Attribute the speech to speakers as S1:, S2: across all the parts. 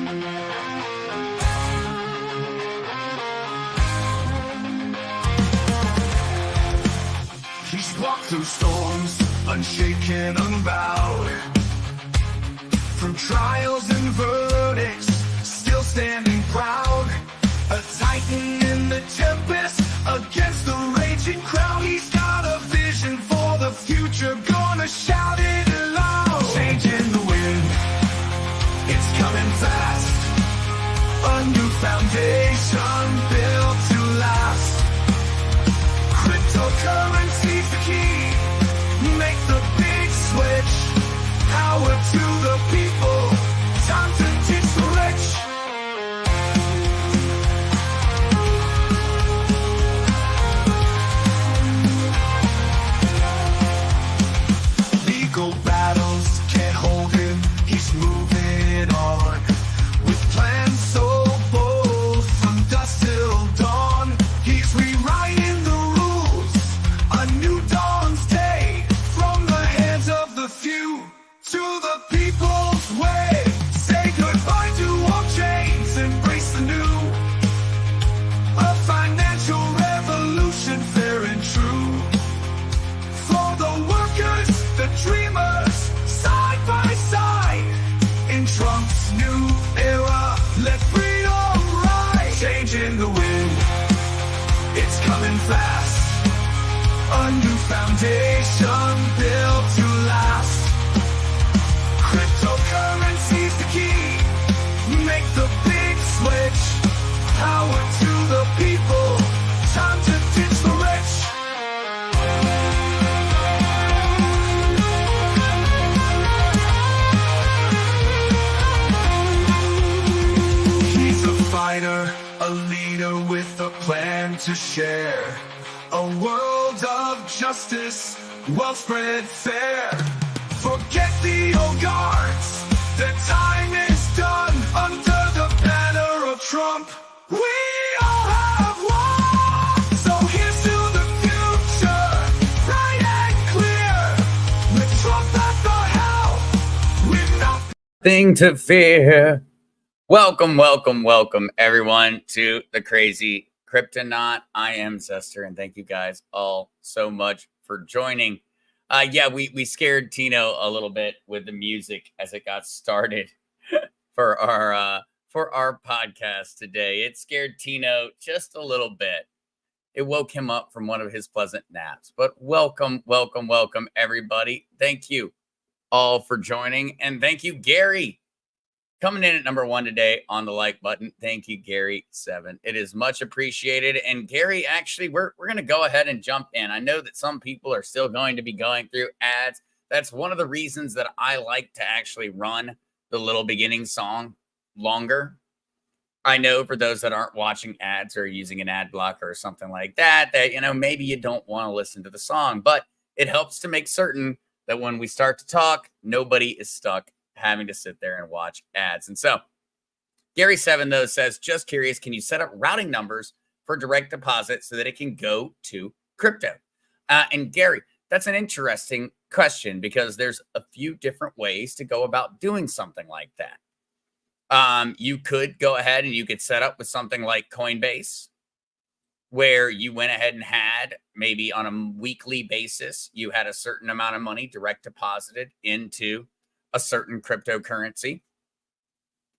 S1: He's walked through storms, unshaken, unbowed. Through trials and verdicts, still standing proud. A titan in the tempest, against the raging crowd. He's got a vision for the future, gonna shout it aloud. Changing the wind, it's coming fast. A new foundation built to last. Cryptocurrency's the key, make the big switch. Power to the people, time to teach the rich. Legal battles can't hold him, he's moving on. With plans so bold, from dusk till dawn. He's rewriting the rules, a new dawn's day. From the hands of the few to the people's way. Say goodbye to all chains, embrace the new. A financial revolution, fair and true. For the workers, the dreamers, side by side. In Trump's new era, let freedom rise. Changing the wind, it's coming fast. A new foundation built to last. Cryptocurrency's the key, make the big switch. Power to the people, time to ditch the rich. He's a fighter, a leader with a plan to share. A world of justice, well spread fair. Forget the old guards, the time is done. Under the banner of Trump, we all have won. So here's to the future, bright and clear. With Trump at the helm, we've nothing
S2: to fear. Welcome, everyone, to the Crazy Cryptonaut. I am Zester, and thank you guys all so much for joining. We scared Tino a little bit with the music as it got started for our podcast today. It scared Tino just a little bit. It woke him up from one of his pleasant naps. But welcome, everybody. Thank you all for joining, and thank you, Gary, coming in at number 1 today on the like button. Thank you, Gary7. It is much appreciated. And Gary, actually, we're going to go ahead and jump in. I know that some people are still going to be going through ads. That's one of the reasons that I like to actually run the little beginning song longer. I know for those that aren't watching ads or using an ad blocker or something like that, maybe you don't want to listen to the song, but it helps to make certain that when we start to talk, nobody is stuck having to sit there and watch ads. And so Gary7, though, says, just curious, can you set up routing numbers for direct deposit so that it can go to crypto? And Gary, that's an interesting question because there's a few different ways to go about doing something like that. You could go ahead and you could set up with something like Coinbase, where you went ahead and had maybe on a weekly basis, you had a certain amount of money direct deposited into a certain cryptocurrency.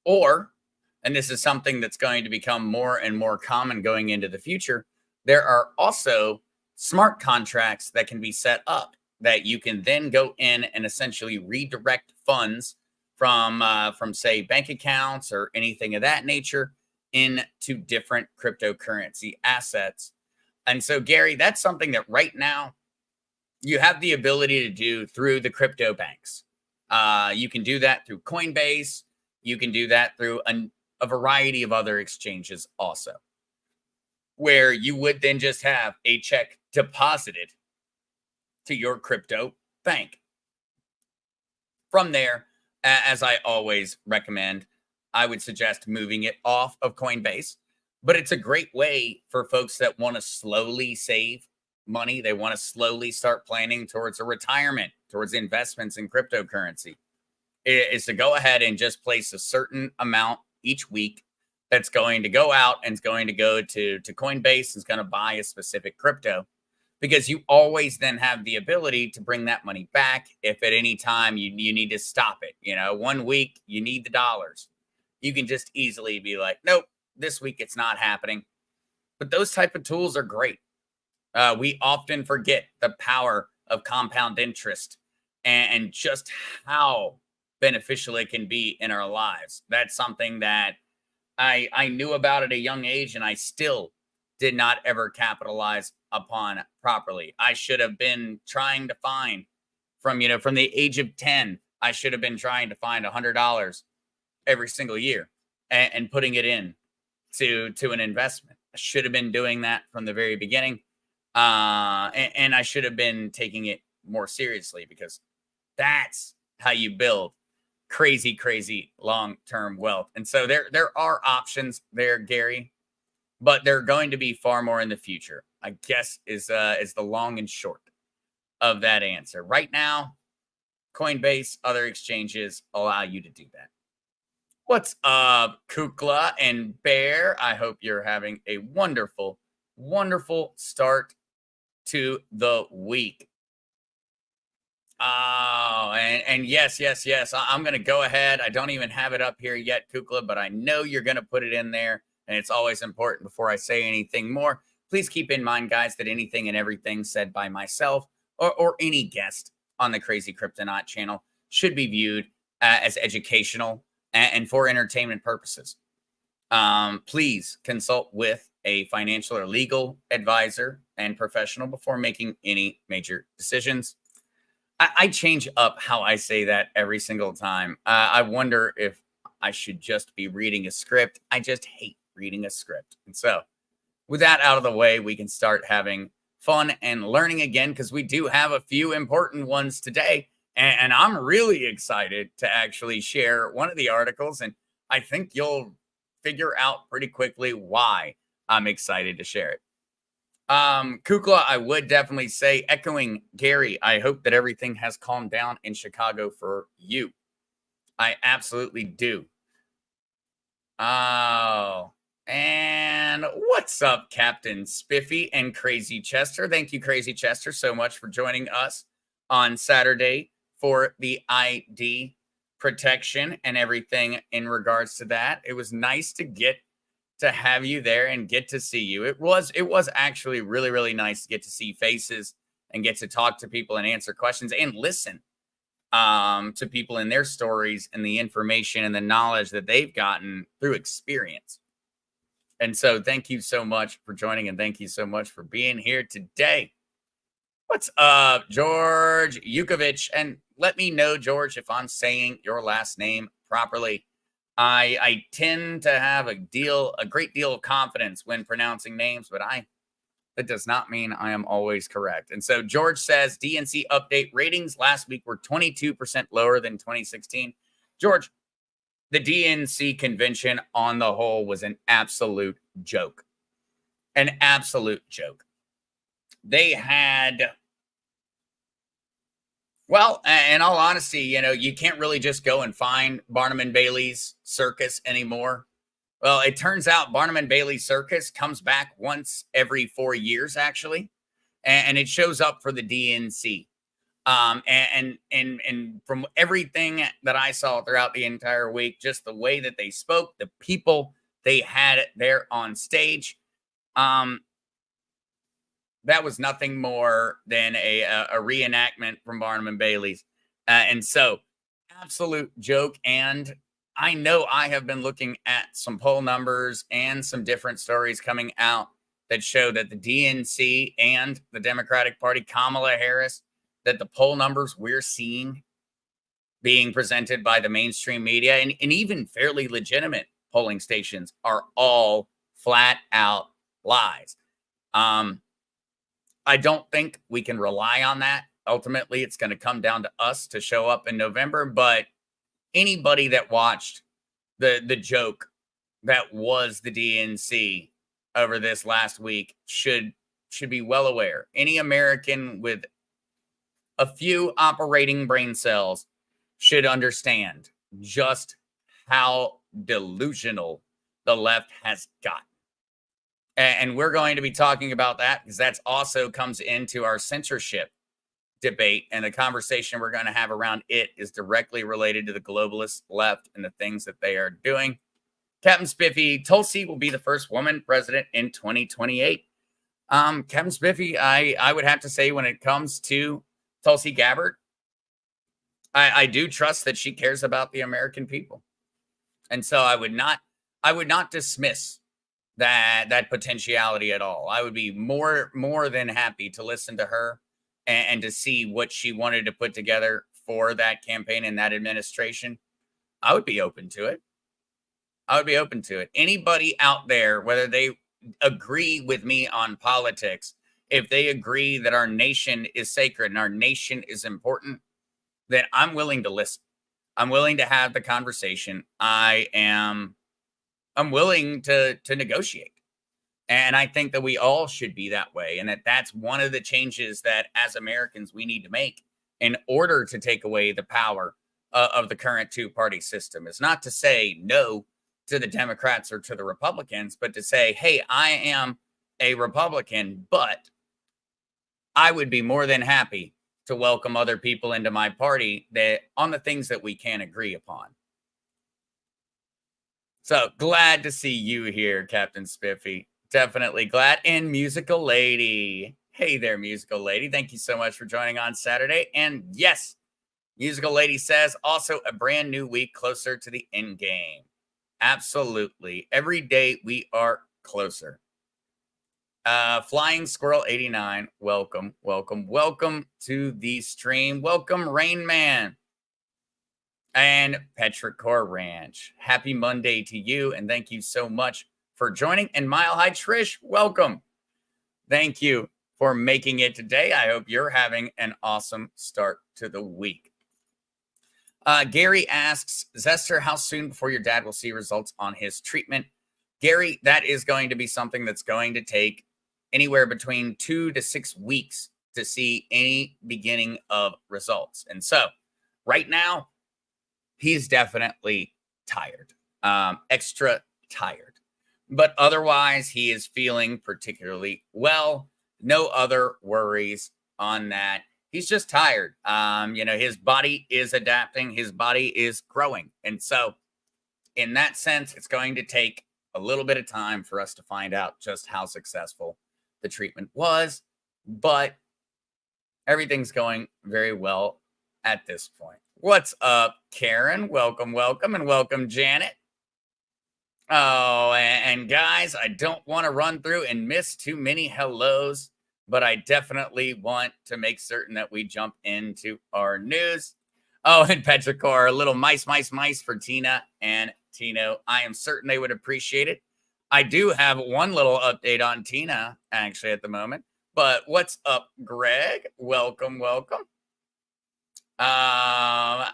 S2: Or, and this is something that's going to become more and more common going into the future, there are also smart contracts that can be set up that you can then go in and essentially redirect funds from say bank accounts or anything of that nature into different cryptocurrency assets. And so, Gary, that's something that right now you have the ability to do through the crypto banks. You can do that through Coinbase. You can do that through a variety of other exchanges also, where you would then just have a check deposited to your crypto bank. From there, as I always recommend, I would suggest moving it off of Coinbase, but it's a great way for folks that want to slowly save money. They want to slowly start planning towards a retirement, towards investments in cryptocurrency, is to go ahead and just place a certain amount each week that's going to go out and it's going to go to Coinbase and is going to buy a specific crypto, because you always then have the ability to bring that money back if at any time you need to stop it. You know, 1 week you need the dollars. You can just easily be like, nope, this week it's not happening. But those type of tools are great. We often forget the power of compound interest and just how beneficial it can be in our lives. That's something that I knew about at a young age, and I still did not ever capitalize upon properly. I should have been trying to find from the age of 10, I should have been trying to find $100 every single year and putting it in to an investment. I should have been doing that from the very beginning. And I should have been taking it more seriously, because that's how you build crazy, crazy long-term wealth. And so there are options there, Gary, but they're going to be far more in the future, I guess, is the long and short of that answer. Right now, Coinbase, other exchanges allow you to do that. What's up, Kukla and Bear? I hope you're having a wonderful, wonderful start to the week. Oh, and yes. I'm going to go ahead. I don't even have it up here yet, Kukla, but I know you're going to put it in there. And it's always important before I say anything more. Please keep in mind, guys, that anything and everything said by myself or any guest on the Crazy Kryptonaut channel should be viewed as educational and for entertainment purposes. Please consult with a financial or legal advisor and professional before making any major decisions. I change up how I say that every single time. I wonder if I should just be reading a script. I just hate reading a script. And so with that out of the way, we can start having fun and learning again, because we do have a few important ones today. And I'm really excited to actually share one of the articles. And I think you'll figure out pretty quickly why I'm excited to share it. Kukla, I would definitely say, echoing Gary, I hope that everything has calmed down in Chicago for you. I absolutely do. Oh, and what's up, Captain Spiffy and Crazy Chester? Thank you, Crazy Chester, so much for joining us on Saturday for the ID protection and everything in regards to that. It was nice to get to have you there and get to see you. It was actually really, really nice to get to see faces and get to talk to people and answer questions and listen to people and their stories and the information and the knowledge that they've gotten through experience. And so thank you so much for joining, and thank you so much for being here today. What's up, George Yukovich? And let me know, George, if I'm saying your last name properly. I tend to have a great deal of confidence when pronouncing names, but that does not mean I am always correct. And so George says, DNC update, ratings last week were 22% lower than 2016. George, the DNC convention on the whole was an absolute joke. An absolute joke. They had, well, in all honesty, you can't really just go and find Barnum and Bailey's circus anymore. Well, it turns out Barnum and Bailey's circus comes back once every 4 years, actually, and it shows up for the DNC. And from everything that I saw throughout the entire week, just the way that they spoke, the people they had there on stage, that was nothing more than a reenactment from Barnum and Bailey's. And so, absolute joke. And I know I have been looking at some poll numbers and some different stories coming out that show that the DNC and the Democratic Party, Kamala Harris, that the poll numbers we're seeing being presented by the mainstream media and even fairly legitimate polling stations are all flat out lies. I don't think we can rely on that. Ultimately, it's going to come down to us to show up in November. But anybody that watched the joke that was the DNC over this last week should be well aware. Any American with a few operating brain cells should understand just how delusional the left has gotten. And we're going to be talking about that because that's also comes into our censorship debate, and the conversation we're going to have around it is directly related to the globalist left and the things that they are doing. Captain Spiffy, Tulsi will be the first woman president in 2028. Captain Spiffy, I would have to say when it comes to Tulsi Gabbard, I do trust that she cares about the American people. And so I would not dismiss that potentiality at all. I would be more than happy to listen to her and to see what she wanted to put together for that campaign and that administration. I would be open to it. I would be open to it. Anybody out there, whether they agree with me on politics, if they agree that our nation is sacred and our nation is important, then I'm willing to listen. I'm willing to have the conversation. I'm willing to negotiate. And I think that we all should be that way. And that's one of the changes that as Americans we need to make in order to take away the power of the current two-party system. Is not to say no to the Democrats or to the Republicans, but to say, hey, I am a Republican, but I would be more than happy to welcome other people into my party that on the things that we can agree upon. So glad to see you here, Captain Spiffy. Definitely glad. And Musical Lady. Hey there, Musical Lady. Thank you so much for joining on Saturday. And yes, Musical Lady says also a brand new week closer to the end game. Absolutely. Every day we are closer. Flying Squirrel 89, welcome to the stream. Welcome, Rain Man and Petrichor Ranch. Happy Monday to you, and thank you so much for joining. And Mile High Trish, welcome. Thank you for making it today. I hope you're having an awesome start to the week. Gary asks, Zester, how soon before your dad will see results on his treatment? Gary, that is going to be something that's going to take anywhere between 2 to 6 weeks to see any beginning of results. And so right now, he's definitely tired, extra tired. But otherwise, he is feeling particularly well. No other worries on that. He's just tired. His body is adapting. His body is growing. And so in that sense, it's going to take a little bit of time for us to find out just how successful the treatment was. But everything's going very well at this point. What's up, Karen? Welcome, and welcome, Janet. Oh, and guys, I don't want to run through and miss too many hellos, but I definitely want to make certain that we jump into our news. Oh, and Petrichor, a little mice for Tina and Tino. I am certain they would appreciate it. I do have one little update on Tina, actually, at the moment. But what's up, Greg? Welcome. I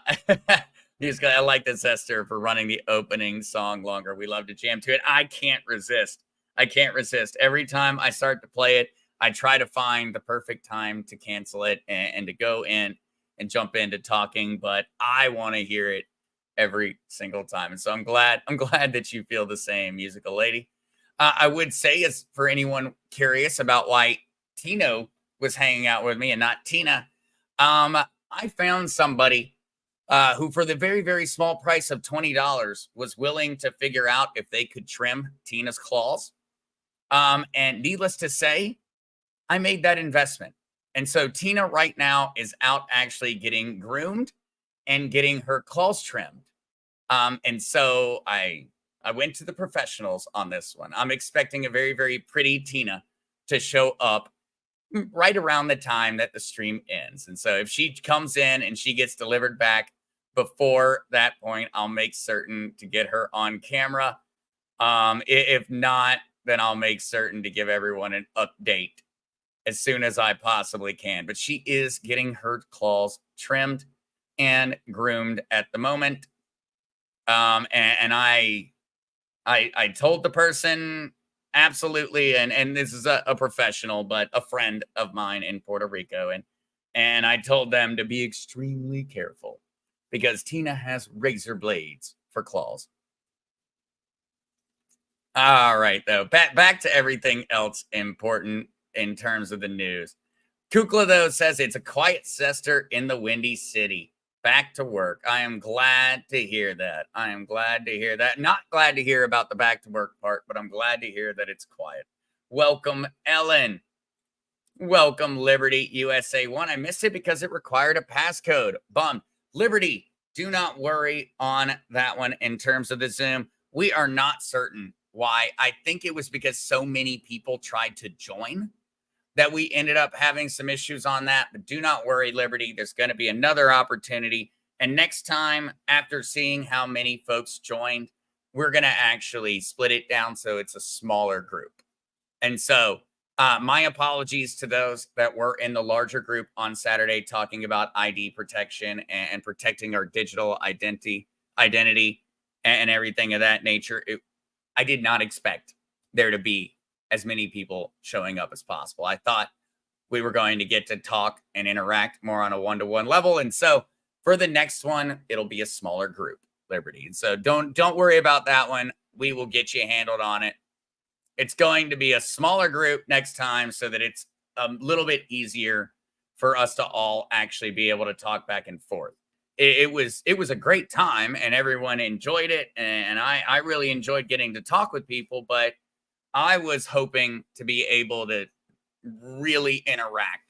S2: like this, Esther, for running the opening song longer. We love to jam to it. I can't resist. Every time I start to play it, I try to find the perfect time to cancel it and to go in and jump into talking. But I want to hear it every single time. And so I'm glad that you feel the same, Musical Lady. I would say, as for anyone curious about why Tino was hanging out with me and not Tina, I found somebody who, for the very, very small price of $20, was willing to figure out if they could trim Tina's claws. And needless to say, I made that investment. And so Tina right now is out actually getting groomed and getting her claws trimmed. And so I went to the professionals on this one. I'm expecting a very, very pretty Tina to show up right around the time that the stream ends. And so if she comes in and she gets delivered back before that point, I'll make certain to get her on camera. If not, then I'll make certain to give everyone an update as soon as I possibly can. But she is getting her claws trimmed and groomed at the moment. And I told the person, absolutely, and this is a professional, but a friend of mine in Puerto Rico, and I told them to be extremely careful because Tina has razor blades for claws. All right, though. Back to everything else important in terms of the news. Kukla, though, says it's a quiet siesta in the Windy City. Back to work. I am glad to hear that. I am glad to hear that. Not glad to hear about the back to work part, but I'm glad to hear that it's quiet. Welcome, Ellen. Welcome, Liberty USA 1. I missed it because it required a passcode. Bummed. Liberty, do not worry on that one in terms of the Zoom. We are not certain why. I think it was because so many people tried to join that we ended up having some issues on that. But do not worry, Liberty. There's going to be another opportunity. And next time, after seeing how many folks joined, we're going to actually split it down so it's a smaller group. And so my apologies to those that were in the larger group on Saturday talking about ID protection and protecting our digital identity and everything of that nature. I did not expect there to be as many people showing up as possible. I thought we were going to get to talk and interact more on a one-to-one level. And so for the next one, it'll be a smaller group, Liberty. And so don't worry about that one. We will get you handled on it. It's going to be a smaller group next time so that it's a little bit easier for us to all actually be able to talk back and forth. It was a great time and everyone enjoyed it. And I really enjoyed getting to talk with people, but I was hoping to be able to really interact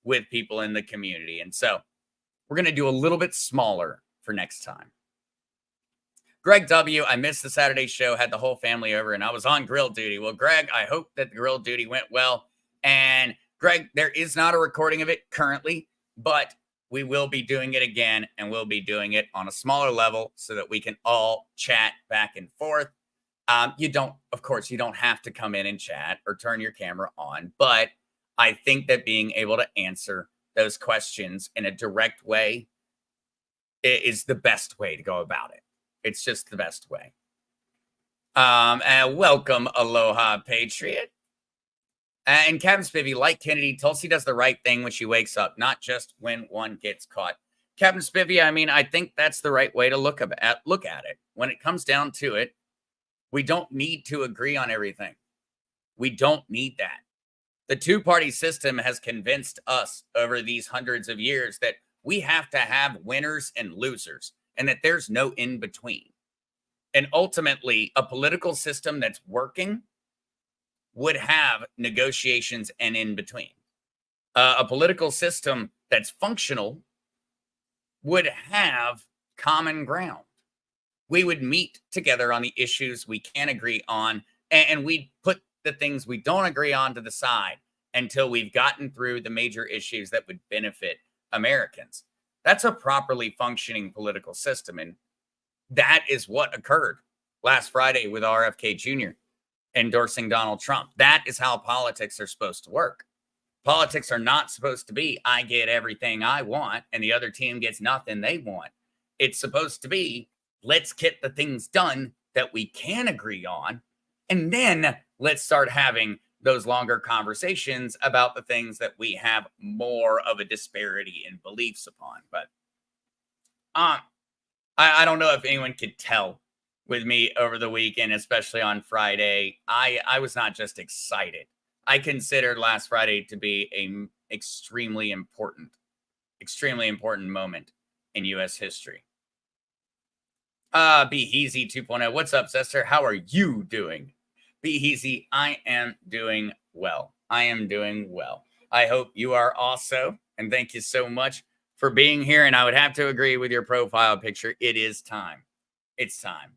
S2: with people in the community. And so we're going to do a little bit smaller for next time. Greg W., I missed the Saturday show, had the whole family over, and I was on grill duty. Well, Greg, I hope that the grill duty went well. And Greg, there is not a recording of it currently, but we will be doing it again, and we'll be doing it on a smaller level so that we can all chat back and forth. Of course, you don't have to come in and chat or turn your camera on, but I think that being able to answer those questions in a direct way is the best way to go about it. It's just the best way. And welcome, Aloha Patriot. And Captain Spivvy, like Kennedy, Tulsi does the right thing when she wakes up, not just when one gets caught. Captain Spivvy, I mean, I think that's the right way to look at it. When it comes down to it, we don't need to agree on everything. We don't need that. The two-party system has convinced us over these hundreds of years that we have to have winners and losers, and that there's no in between. And ultimately, a political system that's working would have negotiations and in between. A political system that's functional would have common ground. We would meet together on the issues we can agree on, and we'd put the things we don't agree on to the side until we've gotten through the major issues that would benefit Americans. That's a properly functioning political system. And that is what occurred last Friday with RFK Jr. endorsing Donald Trump. That is how politics are supposed to work. Politics are not supposed to be, I get everything I want and the other team gets nothing they want. It's supposed to be, let's get the things done that we can agree on. And then let's start having those longer conversations about the things that we have more of a disparity in beliefs upon. But I don't know if anyone could tell with me over the weekend, especially on Friday. I was not just excited. I considered last Friday to be an extremely important moment in U.S. history. Be Easy 2.0. What's up, Zester? How are you doing? Be Easy, I am doing well. I am doing well. I hope you are also. And thank you so much for being here. And I would have to agree with your profile picture. It is time. It's time.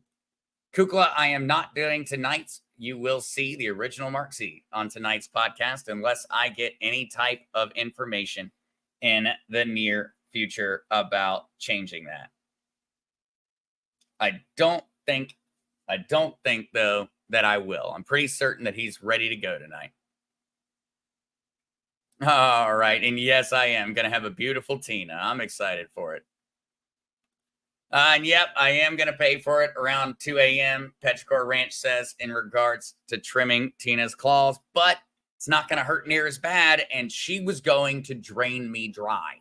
S2: Kukla, I am not doing tonight's. You will see the original Mark Z on tonight's podcast unless I get any type of information in the near future about changing that. I don't think though that I will. I'm pretty certain that he's ready to go tonight. All right. And yes, I am going to have a beautiful Tina. I'm excited for it. And yep, I am going to pay for it around 2 a.m. Petrichor Ranch says in regards to trimming Tina's claws, but it's not going to hurt near as bad. And she was going to drain me dry.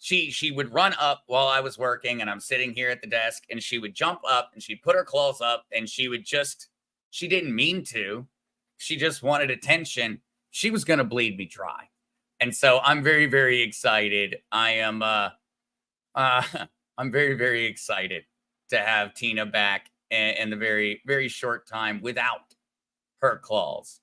S2: she would run up while I was working and I'm sitting here at the desk, and she would jump up and she'd put her claws up, and she didn't mean to. She just wanted attention. She was going to bleed me dry. And so I'm very, very excited. I'm very, very excited to have Tina back in the very, very short time without her claws.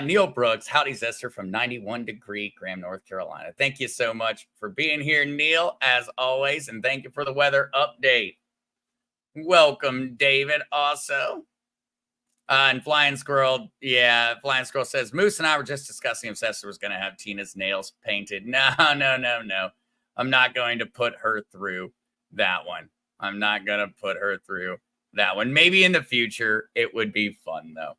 S2: Neil Brooks, howdy Zester from 91 degree Graham, North Carolina. Thank you so much for being here, Neil, as always, and thank you for the weather update. Welcome, David, also. And Flying Squirrel, Flying Squirrel says, Moose and I were just discussing if Zester was going to have Tina's nails painted. No. I'm not going to put her through that one. I'm not going to put her through that one. Maybe in the future, it would be fun, though.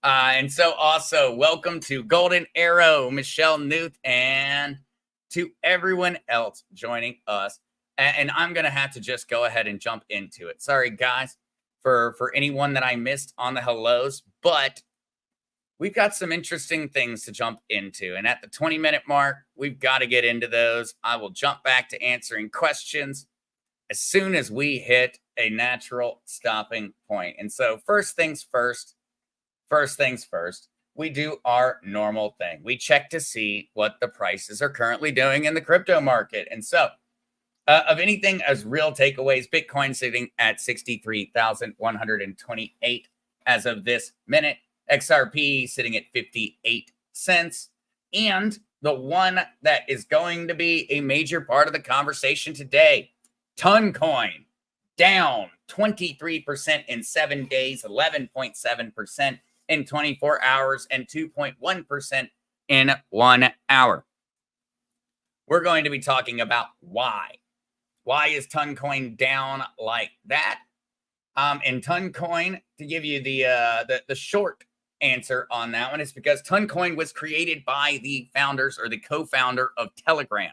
S2: And so also, welcome to Golden Arrow, Michelle Newth, and to everyone else joining us. And I'm going to have to just go ahead and jump into it. Sorry, guys, for anyone that I missed on the hellos, but we've got some interesting things to jump into. And at the 20-minute mark, we've got to get into those. I will jump back to answering questions as soon as we hit a natural stopping point. And so first things first, we do our normal thing. We check to see what the prices are currently doing in the crypto market. And so of anything as real takeaways, Bitcoin sitting at 63,128 as of this minute. XRP sitting at 58 cents. And the one that is going to be a major part of the conversation today, Toncoin, down 23% in 7 days, 11.7% in 24 hours, and 2.1% in 1 hour. We're going to be talking about why. Why is Toncoin down like that? And Toncoin, to give you the short answer on that one, is because Toncoin was created by the founders or the co-founder of Telegram.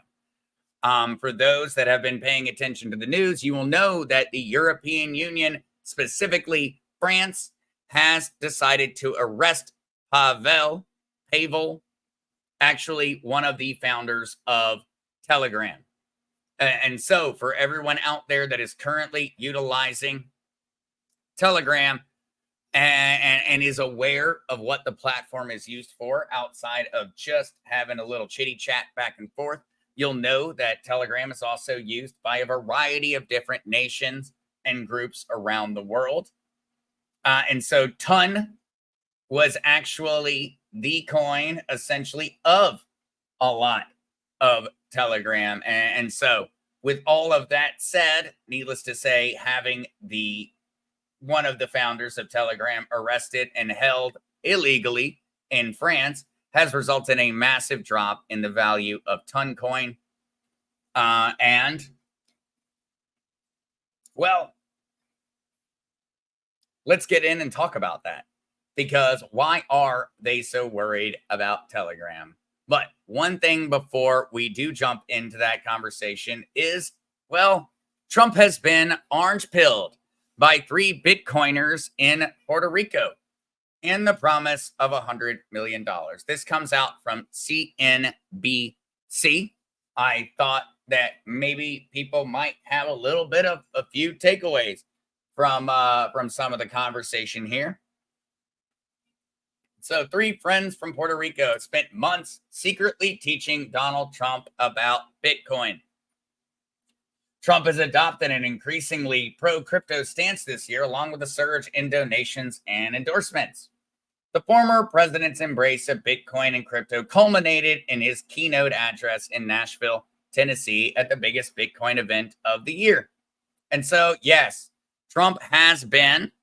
S2: For those that have been paying attention to the news, you will know that the European Union, specifically France, has decided to arrest Pavel, actually one of the founders of Telegram. And so for everyone out there that is currently utilizing Telegram and is aware of what the platform is used for outside of just having a little chitty chat back and forth, you'll know that Telegram is also used by a variety of different nations and groups around the world. And so Ton was actually the coin essentially of a lot of Telegram. And so with all of that said, needless to say, having one of the founders of Telegram arrested and held illegally in France has resulted in a massive drop in the value of Toncoin. And, well, let's get in and talk about that. Because why are they so worried about Telegram? But one thing before we do jump into that conversation is, well, Trump has been orange-pilled by 3 Bitcoiners in Puerto Rico and the promise of $100 million. This comes out from CNBC. I thought that maybe people might have a little bit of a few takeaways from some of the conversation here. So 3 friends from Puerto Rico spent months secretly teaching Donald Trump about Bitcoin. Trump has adopted an increasingly pro-crypto stance this year, along with a surge in donations and endorsements. The former president's embrace of Bitcoin and crypto culminated in his keynote address in Nashville, Tennessee, at the biggest Bitcoin event of the year. And so, yes, Trump has been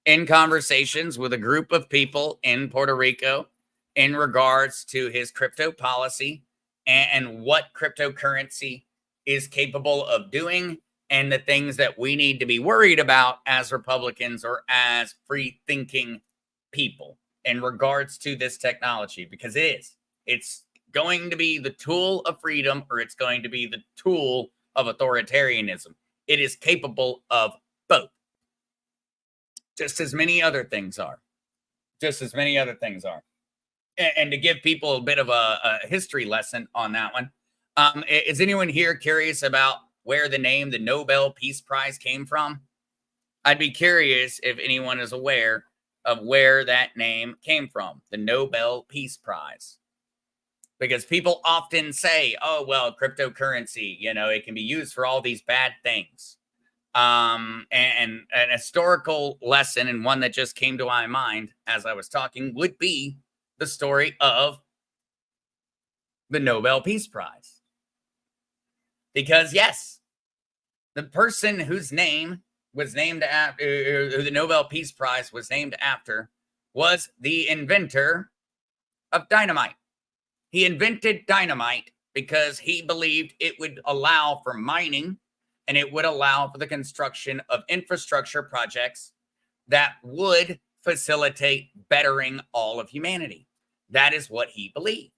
S2: in conversations with a group of people in Puerto Rico in regards to his crypto policy and what cryptocurrency is capable of doing and the things that we need to be worried about as Republicans or as free-thinking people in regards to this technology, because it's going to be the tool of freedom or it's going to be the tool of authoritarianism. It is capable of both. Just as many other things are. And to give people a bit of a history lesson on that one, Is anyone here curious about where the name the Nobel Peace Prize came from? I'd be curious if anyone is aware of where that name came from, the Nobel Peace Prize. Because people often say, oh, well, cryptocurrency, it can be used for all these bad things. And an historical lesson, and one that just came to my mind as I was talking, would be the story of the Nobel Peace Prize. Because, yes, the person whose name was named after, who the Nobel Peace Prize was named after, was the inventor of dynamite. He invented dynamite because he believed it would allow for mining and it would allow for the construction of infrastructure projects that would facilitate bettering all of humanity. That is what he believed.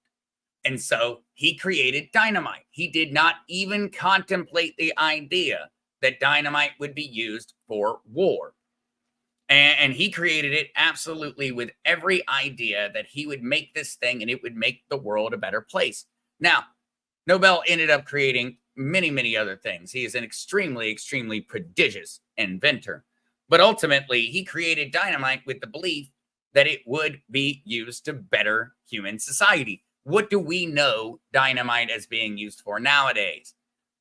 S2: And so he created dynamite. He did not even contemplate the idea that dynamite would be used for war. And he created it absolutely with every idea that he would make this thing and it would make the world a better place. Now, Nobel ended up creating many, many other things. He is an extremely, extremely prodigious inventor. But ultimately, he created dynamite with the belief that it would be used to better human society. What do we know dynamite as being used for nowadays?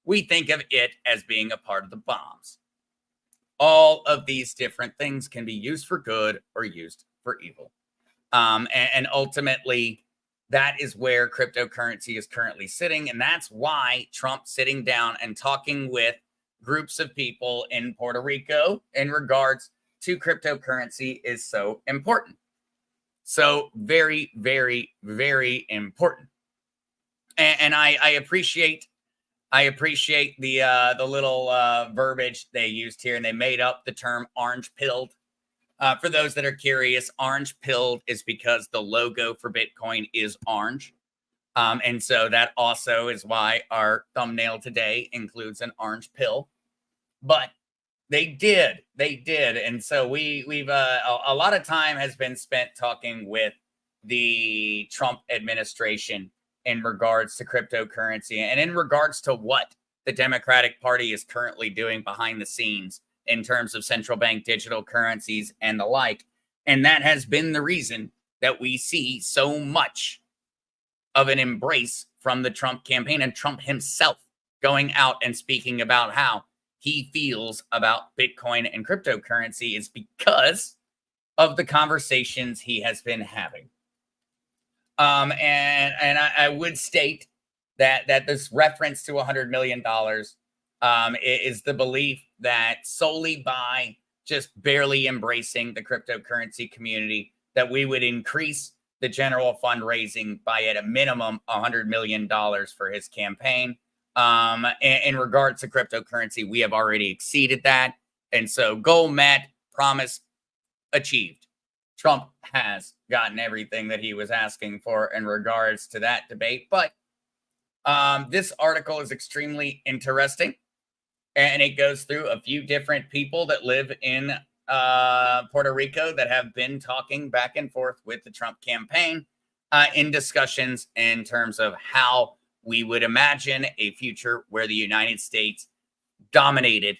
S2: We think of it as being a part of the bombs. All of these different things can be used for good or used for evil. And ultimately, that is where cryptocurrency is currently sitting. And that's why Trump sitting down and talking with groups of people in Puerto Rico in regards to cryptocurrency is so important. So very, very, very important. And I appreciate the little verbiage they used here, and they made up the term orange pilled. For those that are curious, orange pilled is because the logo for Bitcoin is orange. And so that also is why our thumbnail today includes an orange pill. But they did. And so we've a lot of time has been spent talking with the Trump administration in regards to cryptocurrency and in regards to what the Democratic Party is currently doing behind the scenes in terms of central bank digital currencies and the like. And that has been the reason that we see so much of an embrace from the Trump campaign and Trump himself going out and speaking about how he feels about Bitcoin and cryptocurrency is because of the conversations he has been having. And I would state that this reference to $100 million is the belief that solely by just barely embracing the cryptocurrency community, that we would increase the general fundraising by at a minimum $100 million for his campaign. In regards to cryptocurrency, we have already exceeded that. And so goal met, promise achieved. Trump has gotten everything that he was asking for in regards to that debate. But this article is extremely interesting. And it goes through a few different people that live in Puerto Rico that have been talking back and forth with the Trump campaign in discussions in terms of how we would imagine a future where the United States dominated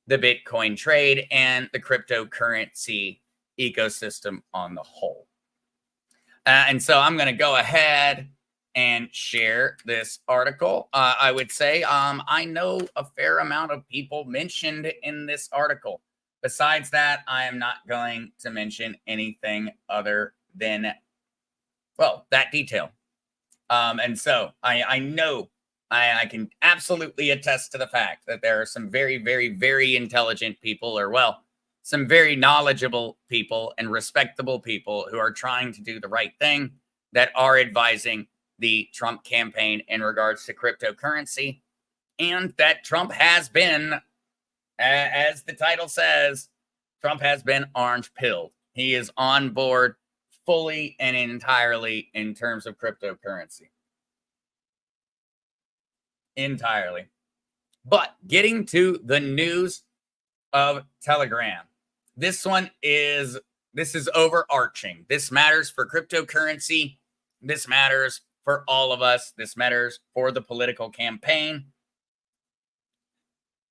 S2: the Bitcoin trade and the cryptocurrency ecosystem on the whole. And so I'm going to go ahead and share this article. I would say I know a fair amount of people mentioned in this article. Besides that, I am not going to mention anything other than, well, that detail. And so I know I can absolutely attest to the fact that there are some very, very, very intelligent people, or well, some very knowledgeable people and respectable people who are trying to do the right thing, that are advising the Trump campaign in regards to cryptocurrency, and that Trump has been, as the title says, Trump has been orange pilled. He is on board fully and entirely in terms of cryptocurrency. Entirely. But getting to the news of Telegram. This is overarching. This matters for cryptocurrency. This matters for all of us. This matters for the political campaign.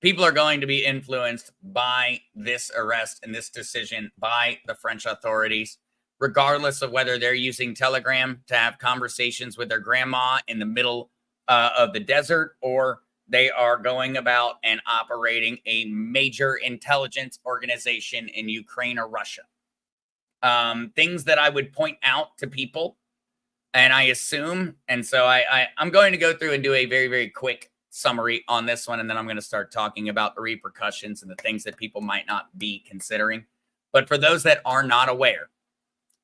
S2: People are going to be influenced by this arrest and this decision by the French authorities, regardless of whether they're using Telegram to have conversations with their grandma in the middle of the desert, or they are going about and operating a major intelligence organization in Ukraine or Russia. Things that I would point out to people, and I assume, and so I'm going to go through and do a very, very quick summary on this one, and then I'm going to start talking about the repercussions and the things that people might not be considering. But for those that are not aware,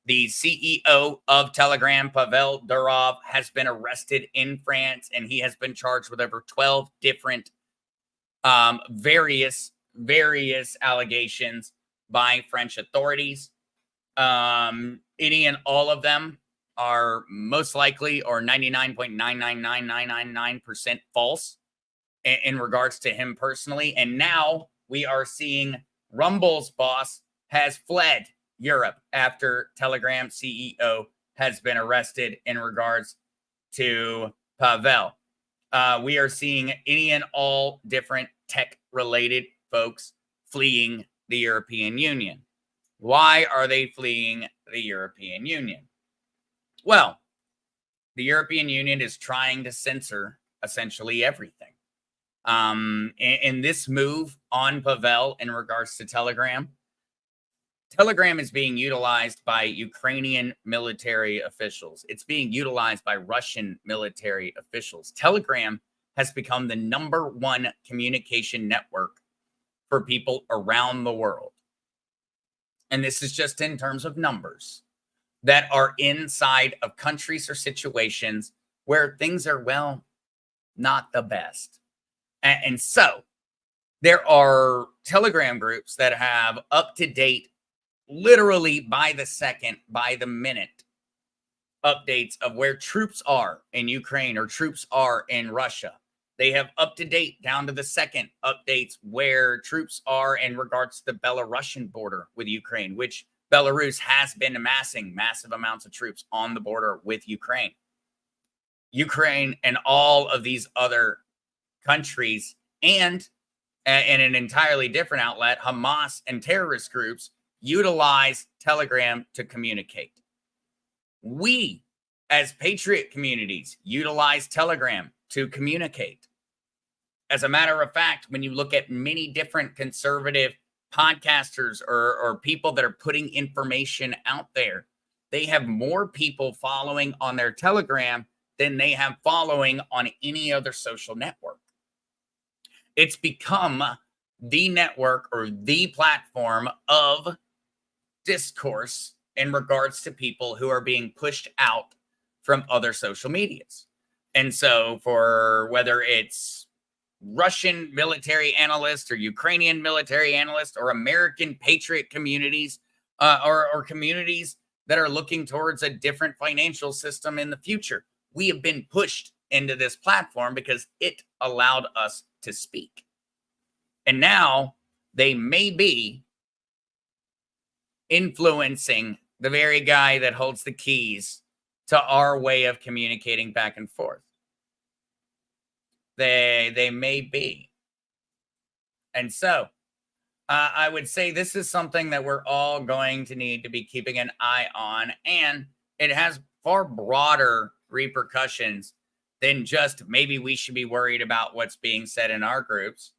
S2: the CEO of Telegram, Pavel Durov, has been arrested in France, and he has been charged with over 12 different various allegations by French authorities. Any and all of them are most likely, or 99.99999% false in regards to him personally. And now we are seeing Rumble's boss has fled Europe after Telegram CEO has been arrested in regards to Pavel. We are seeing any and all different tech-related folks fleeing the European Union. Why are they fleeing the European Union? Well, the European Union is trying to censor essentially everything. In this move on Pavel in regards to Telegram, Telegram is being utilized by Ukrainian military officials. It's being utilized by Russian military officials. Telegram has become the #1 communication network for people around the world. And this is just in terms of numbers that are inside of countries or situations where things are, well, not the best. And so there are Telegram groups that have up-to-date, literally by the second, by the minute, updates of where troops are in Ukraine or troops are in Russia. They have up-to-date, down to the second, updates where troops are in regards to the Belarusian border with Ukraine, which Belarus has been amassing massive amounts of troops on the border with Ukraine. Ukraine and all of these other countries, and in an entirely different outlet, Hamas and terrorist groups utilize Telegram to communicate. We, as patriot communities, utilize Telegram to communicate. As a matter of fact, when you look at many different conservative podcasters or people that are putting information out there, they have more people following on their Telegram than they have following on any other social network. It's become the network or the platform of discourse in regards to people who are being pushed out from other social medias. And so for whether it's Russian military analysts or Ukrainian military analysts or American patriot communities or communities that are looking towards a different financial system in the future, we have been pushed into this platform because it allowed us to speak. And now they may be influencing the very guy that holds the keys to our way of communicating back and forth. They may be. And so I would say this is something that we're all going to need to be keeping an eye on, and it has far broader repercussions than just maybe we should be worried about what's being said in our groups.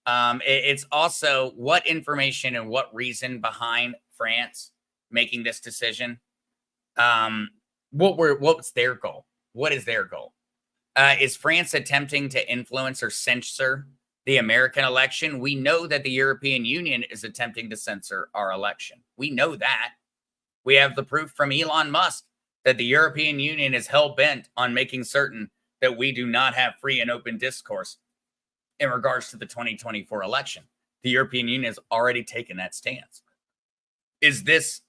S2: It's also what information and what reason behind France making this decision. What's their goal? What is their goal? Is France attempting to influence or censor the American election? We know that the European Union is attempting to censor our election. We know that. We have the proof from Elon Musk that the European Union is hell-bent on making certain that we do not have free and open discourse in regards to the 2024 election. The European Union has already taken that stance. Is this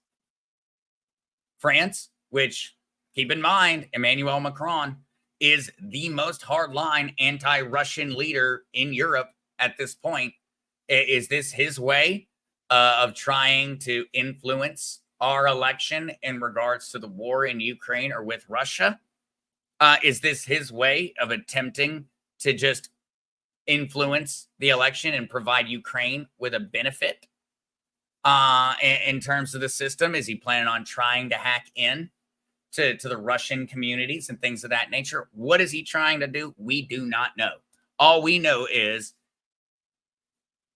S2: France, which, keep in mind, Emmanuel Macron is the most hardline anti-Russian leader in Europe at this point? Is this his way of trying to influence our election in regards to the war in Ukraine or with Russia? Is this his way of attempting to just influence the election and provide Ukraine with a benefit in terms of the system? Is he planning on trying to hack in to the Russian communities and things of that nature? What is he trying to do? We do not know. All we know is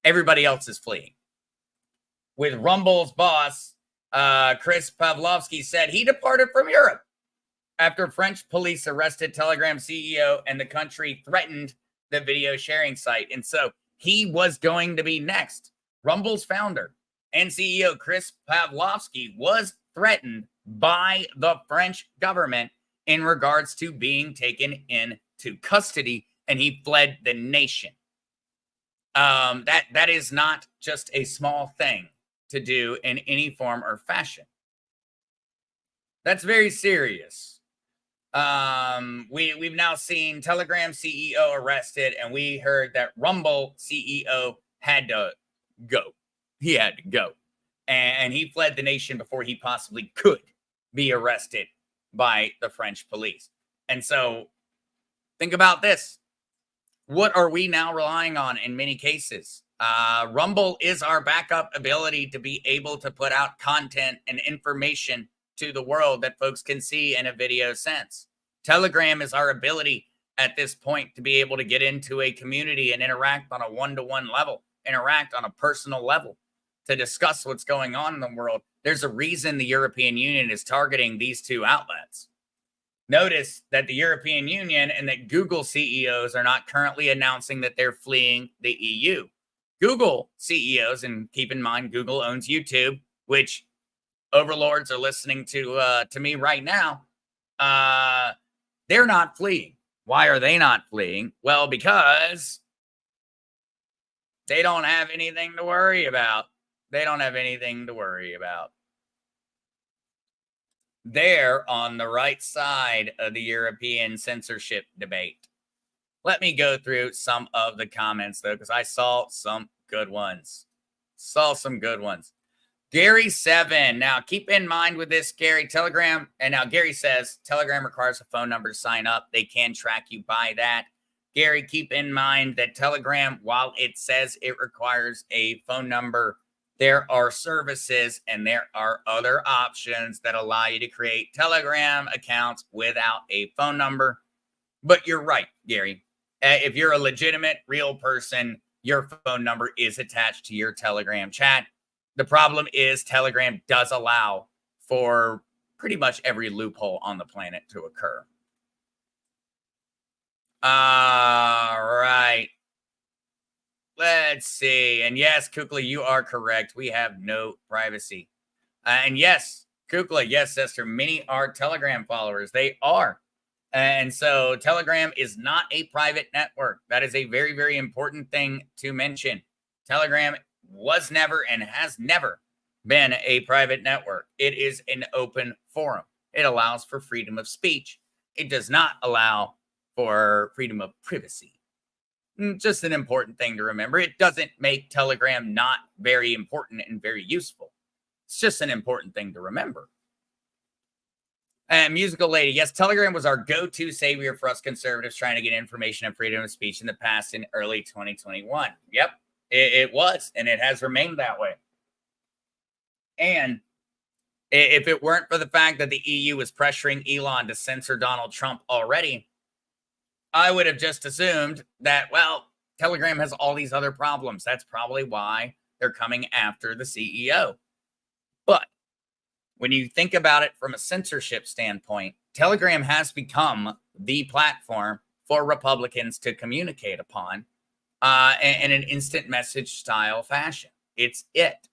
S2: everybody else is fleeing. With Rumble's boss, Chris Pavlovsky, said he departed from Europe after French police arrested Telegram CEO and the country threatened the video sharing site. And so he was going to be next. Rumble's founder and CEO Chris Pavlovsky was threatened by the French government in regards to being taken into custody, and he fled the nation. That is not just a small thing to do in any form or fashion. That's very serious. We've now seen Telegram CEO arrested, and we heard that Rumble CEO had to go. He had to go. And he fled the nation before he possibly could be arrested by the French police. And so think about this. What are we now relying on in many cases? Rumble is our backup ability to be able to put out content and information to the world that folks can see in a video sense. Telegram is our ability at this point to be able to get into a community and interact on a one-to-one level, interact on a personal level, to discuss what's going on in the world. There's a reason the European Union is targeting these two outlets. Notice that the European Union and that Google CEOs are not currently announcing that they're fleeing the EU. Google CEOs, and keep in mind, Google owns YouTube, which overlords are listening to me right now. They're not fleeing. Why are they not fleeing? Well, because they don't have anything to worry about. They don't have anything to worry about. They're on the right side of the European censorship debate. Let me go through some of the comments, though, because I saw some good ones. Gary7. Now, keep in mind with this, Gary, Telegram. And now Gary says Telegram requires a phone number to sign up. They can track you by that. Gary, keep in mind that Telegram, while it says it requires a phone number, there are services and there are other options that allow you to create Telegram accounts without a phone number. But you're right, Gary. If you're a legitimate, real person, your phone number is attached to your Telegram chat. The problem is Telegram does allow for pretty much every loophole on the planet to occur. All right. Let's see. And yes, Kukla, you are correct. We have no privacy. And yes, Kukla, yes, sister, many are Telegram followers. They are. And so Telegram is not a private network. That is a very, very important thing to mention. Telegram was never and has never been a private network. It is an open forum. It allows for freedom of speech. It does not allow for freedom of privacy. Just an important thing to remember. It doesn't make Telegram not very important and very useful. It's just an important thing to remember. And Musical Lady, yes, Telegram was our go-to savior for us conservatives trying to get information and freedom of speech in the past in early 2021. Yep, it was, and it has remained that way. And if it weren't for the fact that the EU was pressuring Elon to censor Donald Trump already, I would have just assumed that, well, Telegram has all these other problems. That's probably why they're coming after the CEO. But when you think about it from a censorship standpoint, Telegram has become the platform for Republicans to communicate upon in an instant message style fashion. It's it.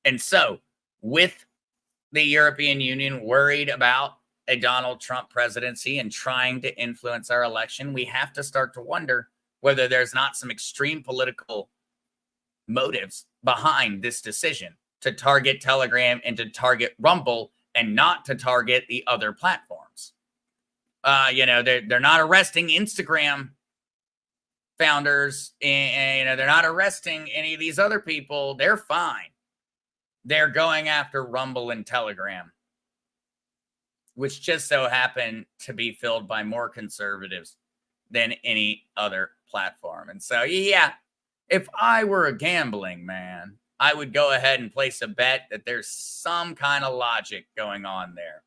S2: And so with the European Union worried about a Donald Trump presidency and trying to influence our election, we have to start to wonder whether there's not some extreme political motives behind this decision to target Telegram and to target Rumble and not to target the other platforms. They're not arresting Instagram founders, and they're not arresting any of these other people. They're fine. They're going after Rumble and Telegram. which just so happen to be filled by more conservatives than any other platform. And so, yeah, if I were a gambling man, I would go ahead and place a bet that there's some kind of logic going on there.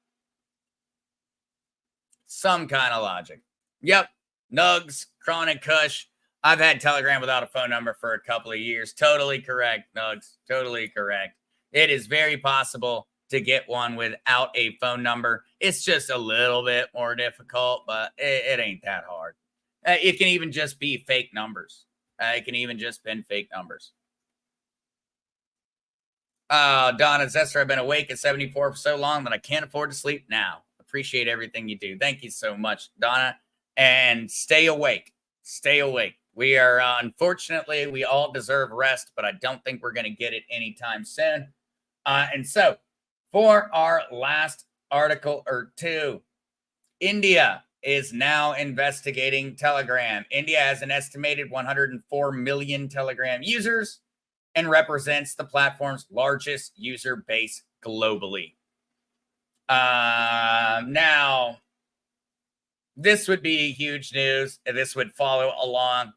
S2: Some kind of logic. Yep. Nugs, Chronic Kush. I've had Telegram without a phone number for a couple of years. Totally correct, Nugs. Totally correct. It is very possible to get one without a phone number. It's just a little bit more difficult, but it ain't that hard. It can even just be fake numbers. It can even just been fake numbers. Donna Zester, I've been awake at 74 for so long that I can't afford to sleep now. Appreciate everything you do. Thank you so much, Donna. And stay awake. Stay awake. We are, unfortunately, we all deserve rest, but I don't think we're going to get it anytime soon. And so, for our last article or two, India is now investigating Telegram. India has an estimated 104 million Telegram users and represents the platform's largest user base globally. Now, this would be huge news. This would follow along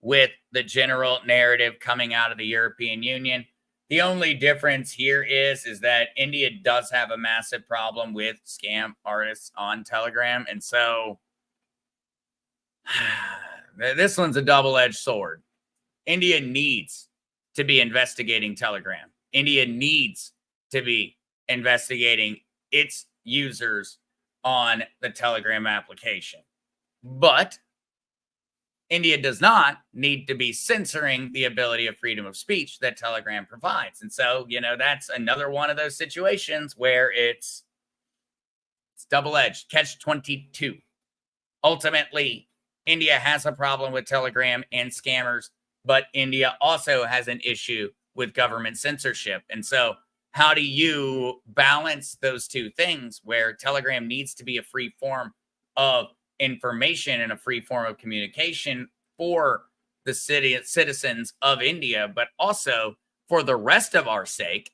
S2: with the general narrative coming out of the European Union. The only difference here is that India does have a massive problem with scam artists on Telegram. And so this one's a double-edged sword. India needs to be investigating Telegram. India needs to be investigating its users on the Telegram application. But India does not need to be censoring the ability of freedom of speech that Telegram provides. And so, you know, that's another one of those situations where it's double-edged, catch-22. Ultimately, India has a problem with Telegram and scammers, but India also has an issue with government censorship. And so how do you balance those two things where Telegram needs to be a free form of information and a free form of communication for the citizens of India, but also for the rest of our sake,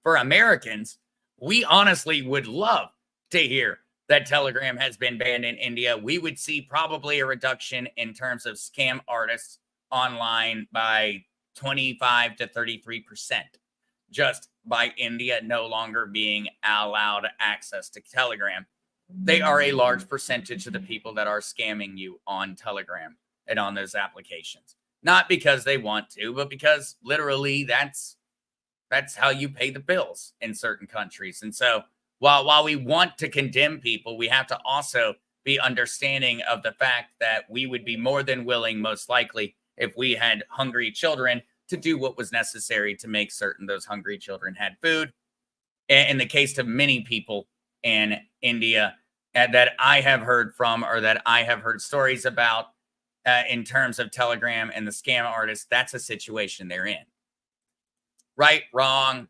S2: for Americans? We honestly would love to hear that Telegram has been banned in India. We would see probably a reduction in terms of scam artists online by 25 to 33%, just by India no longer being allowed access to Telegram. They are a large percentage of the people that are scamming you on Telegram and on those applications. Not because they want to, but because literally that's how you pay the bills in certain countries. And so while we want to condemn people, we have to also be understanding of the fact that we would be more than willing, most likely, if we had hungry children, to do what was necessary to make certain those hungry children had food. In the case of many people in India that I have heard from, or that I have heard stories about in terms of Telegram and the scam artists, that's a situation they're in. Right, wrong,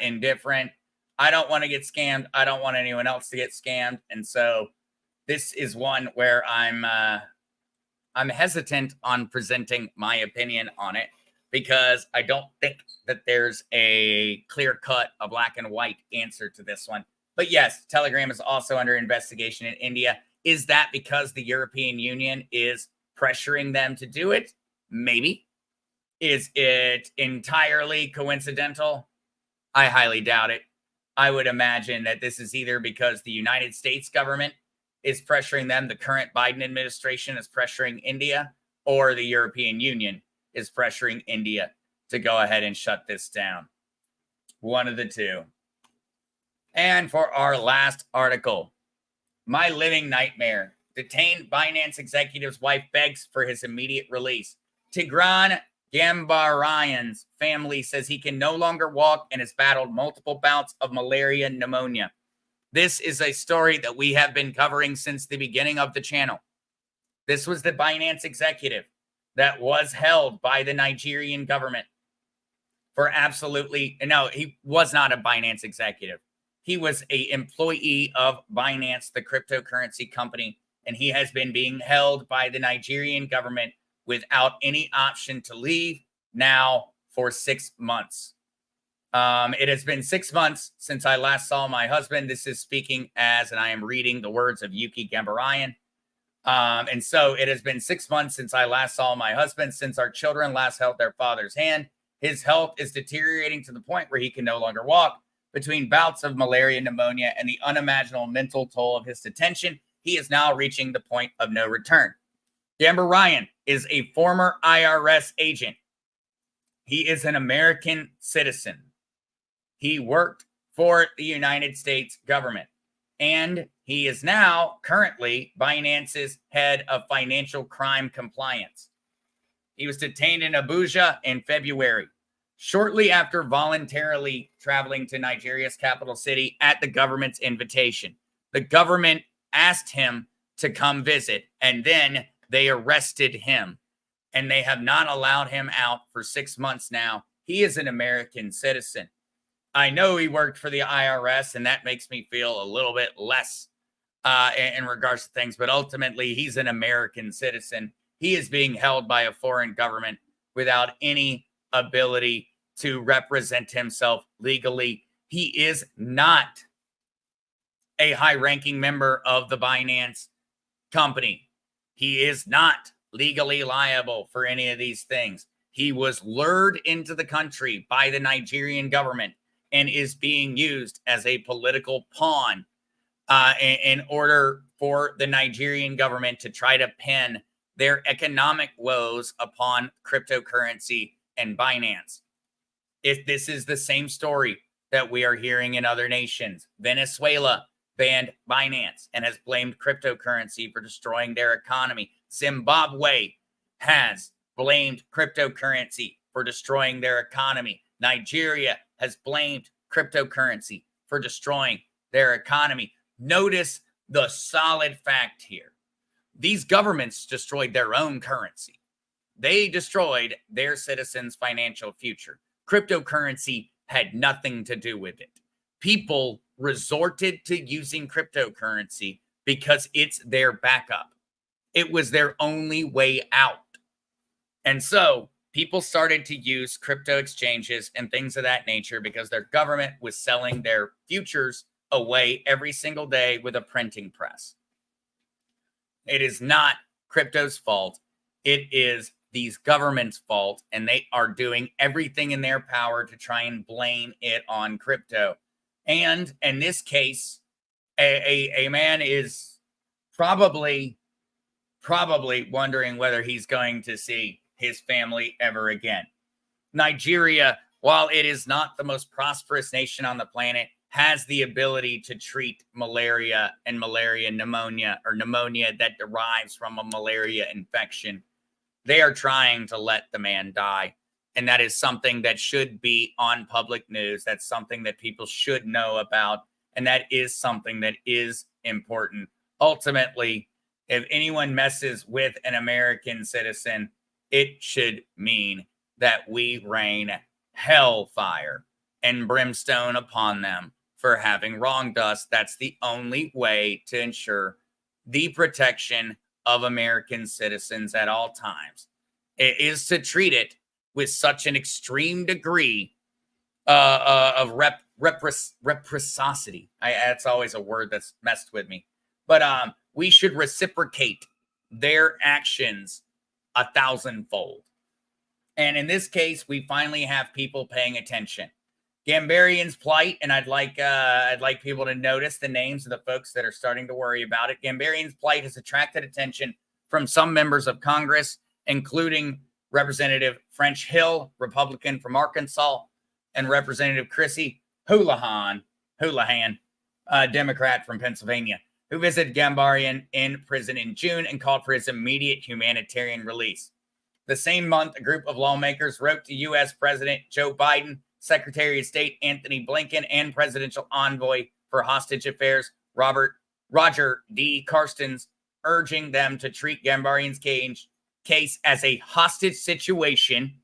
S2: indifferent. I don't want to get scammed. I don't want anyone else to get scammed. And so this is one where I'm hesitant on presenting my opinion on it, because I don't think that there's a clear-cut, a black and white answer to this one. But yes, Telegram is also under investigation in India. Is that because the European Union is pressuring them to do it? Maybe. Is it entirely coincidental? I highly doubt it. I would imagine that this is either because the United States government is pressuring them, the current Biden administration is pressuring India, or the European Union is pressuring India to go ahead and shut this down. One of the two. And for our last article, my living nightmare. Detained Binance executive's wife begs for his immediate release. Tigran Gambarayan's family says he can no longer walk and has battled multiple bouts of malaria pneumonia. This is a story that we have been covering since the beginning of the channel. This was the Binance executive that was held by the Nigerian government for no, he was not a Binance executive. He was an employee of Binance, the cryptocurrency company, and he has been being held by the Nigerian government without any option to leave now for 6 months. It has been 6 months since I last saw my husband. This is speaking as, and I am reading the words of Yuki Gambarayan. And so it has been 6 months since I last saw my husband, since our children last held their father's hand. His health is deteriorating to the point where he can no longer walk. Between bouts of malaria, pneumonia, and the unimaginable mental toll of his detention, he is now reaching the point of no return. Gambarayan is a former IRS agent. He is an American citizen. He worked for the United States government. And he is now currently Binance's head of financial crime compliance. He was detained in Abuja in February, shortly after voluntarily traveling to Nigeria's capital city at the government's invitation. The government asked him to come visit, and then they arrested him. And they have not allowed him out for 6 months now. He is an American citizen. I know he worked for the IRS, and that makes me feel a little bit less in regards to things. But ultimately, he's an American citizen. He is being held by a foreign government without any ability to represent himself legally. He is not a high-ranking member of the Binance company. He is not legally liable for any of these things. He was lured into the country by the Nigerian government and is being used as a political pawn in order for the Nigerian government to try to pin their economic woes upon cryptocurrency and Binance. If this is the same story that we are hearing in other nations, Venezuela banned Binance and has blamed cryptocurrency for destroying their economy. Zimbabwe has blamed cryptocurrency for destroying their economy. Nigeria has blamed cryptocurrency for destroying their economy. Notice the solid fact here. These governments destroyed their own currency. They destroyed their citizens' financial future. Cryptocurrency had nothing to do with it. People resorted to using cryptocurrency because it's their backup. It was their only way out. And so people started to use crypto exchanges and things of that nature because their government was selling their futures away every single day with a printing press. It is not crypto's fault. It is these governments' fault, and they are doing everything in their power to try and blame it on crypto. And in this case, a man is probably wondering whether he's going to see his family ever again. Nigeria, while it is not the most prosperous nation on the planet, has the ability to treat malaria and malaria pneumonia, or pneumonia that derives from a malaria infection. They are trying to let the man die. And that is something that should be on public news. That's something that people should know about. And that is something that is important. Ultimately, if anyone messes with an American citizen, it should mean that we rain hellfire and brimstone upon them for having wronged us. That's the only way to ensure the protection of American citizens at all times. It is to treat it with such an extreme degree of reciprocity. That's always a word that's messed with me. But we should reciprocate their actions 1,000-fold. And in this case, we finally have people paying attention. Gambarian's plight, and I'd like people to notice the names of the folks that are starting to worry about it. Gambarian's plight has attracted attention from some members of Congress, including Representative French Hill, Republican from Arkansas, and Representative Chrissy Houlihan, Democrat from Pennsylvania, who visited Gambarian in prison in June and called for his immediate humanitarian release. The same month, a group of lawmakers wrote to U.S. President Joe Biden, Secretary of State Anthony Blinken, and Presidential Envoy for Hostage Affairs Roger D. Carstens, urging them to treat Gambarian's case as a hostage situation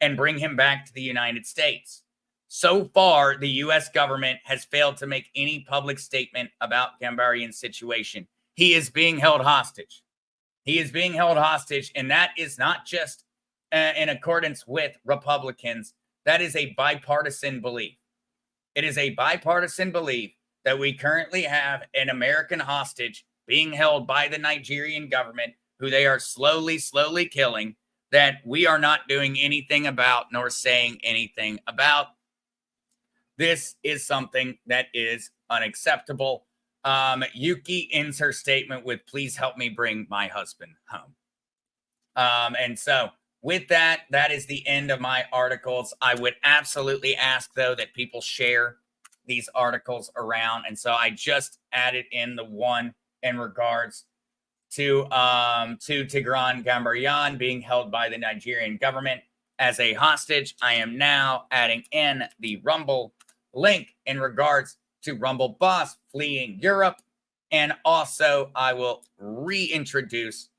S2: and bring him back to the United States. So far, the U.S. government has failed to make any public statement about Gambarian's situation. He is being held hostage. He is being held hostage, and that is not just in accordance with Republicans. that is a bipartisan belief. It is a bipartisan belief that we currently have an American hostage being held by the Nigerian government, who they are slowly killing, that we are not doing anything about nor saying anything about. This is something that is unacceptable. Yuki ends her statement with, "Please help me bring my husband home." And so with that, that is the end of my articles. I would absolutely ask, though, that people share these articles around. And so I just added in the one in regards to Tigran Gambaryan being held by the Nigerian government as a hostage. I am now adding in the Rumble link in regards to Rumble Boss fleeing Europe. And also I will reintroduce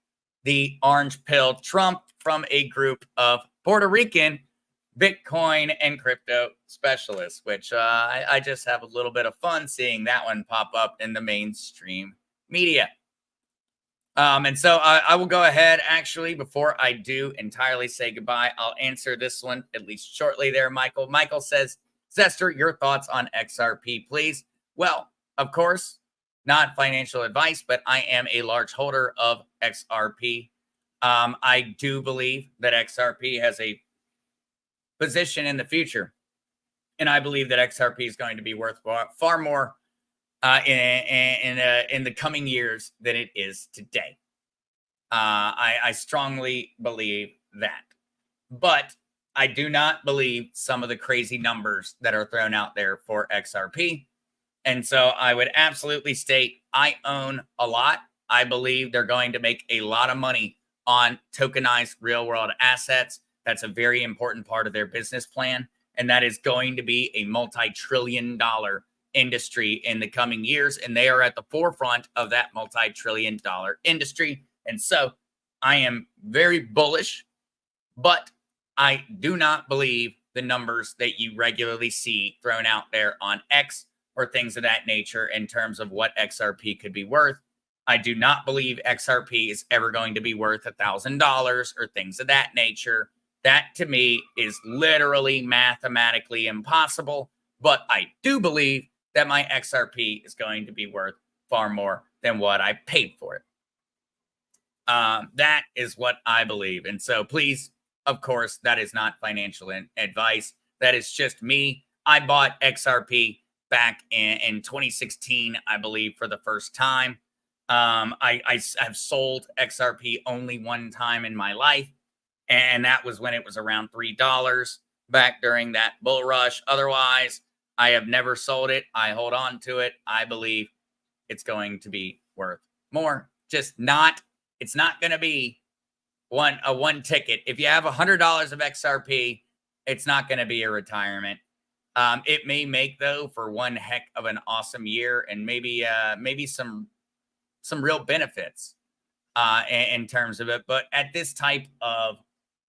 S2: the orange pill Trump from a group of Puerto Rican Bitcoin and crypto specialists, which I just have a little bit of fun seeing that one pop up in the mainstream media. And so I will go ahead, actually, before I do entirely say goodbye, I'll answer this one at least shortly there, Michael. Michael says, Zester, your thoughts on XRP, please. Well, of course, not financial advice, but I am a large holder of XRP. I do believe that XRP has a position in the future, and I believe that XRP is going to be worth far more in the coming years than it is today. I strongly believe that, but I do not believe some of the crazy numbers that are thrown out there for XRP. And so I would absolutely state I own a lot. I believe they're going to make a lot of money on tokenized real world assets. That's a very important part of their business plan. And that is going to be a multi-trillion-dollar industry in the coming years. And they are at the forefront of that multi-trillion-dollar industry. And so I am very bullish, but I do not believe the numbers that you regularly see thrown out there on X or things of that nature in terms of what XRP could be worth. I do not believe XRP is ever going to be worth $1,000 or things of that nature. That to me is literally mathematically impossible, but I do believe that my XRP is going to be worth far more than what I paid for it. That is what I believe. And so please, of course, that is not financial advice. That is just me. I bought XRP back in 2016, I believe, for the first time. I have sold XRP only one time in my life, and that was when it was around $3 back during that bull rush. Otherwise, I have never sold it. I hold on to it. I believe it's going to be worth more. Just not, it's not going to be a one ticket. If you have $100 of XRP, it's not going to be a retirement. It may make, though, for one heck of an awesome year, and maybe some real benefits in terms of it. But at this type of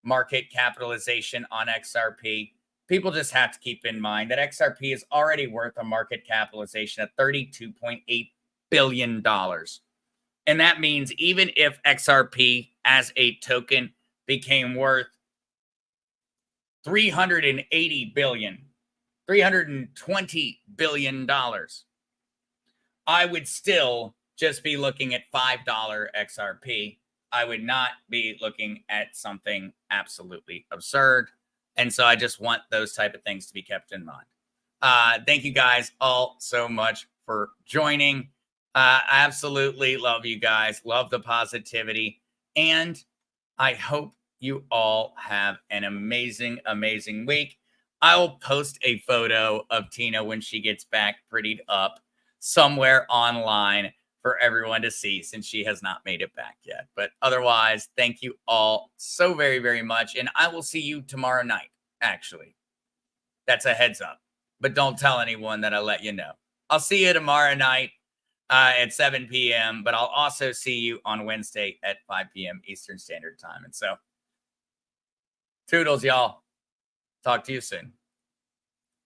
S2: market capitalization on XRP, people just have to keep in mind that XRP is already worth a market capitalization of $32.8 billion. And that means even if XRP as a token became worth $380 billion, $320 billion, I would still just be looking at $5 XRP. I would not be looking at something absolutely absurd. And so I just want those type of things to be kept in mind. Thank you guys all so much for joining. I absolutely love you guys. Love the positivity. And I hope you all have an amazing, amazing week. I will post a photo of Tina when she gets back prettied up somewhere online for everyone to see, since she has not made it back yet. But otherwise, thank you all so very, very much. And I will see you tomorrow night, actually. That's a heads up. But don't tell anyone that I let you know. I'll see you tomorrow night at 7 p.m. But I'll also see you on Wednesday at 5 p.m. Eastern Standard Time. And so, toodles, y'all. Talk to you soon.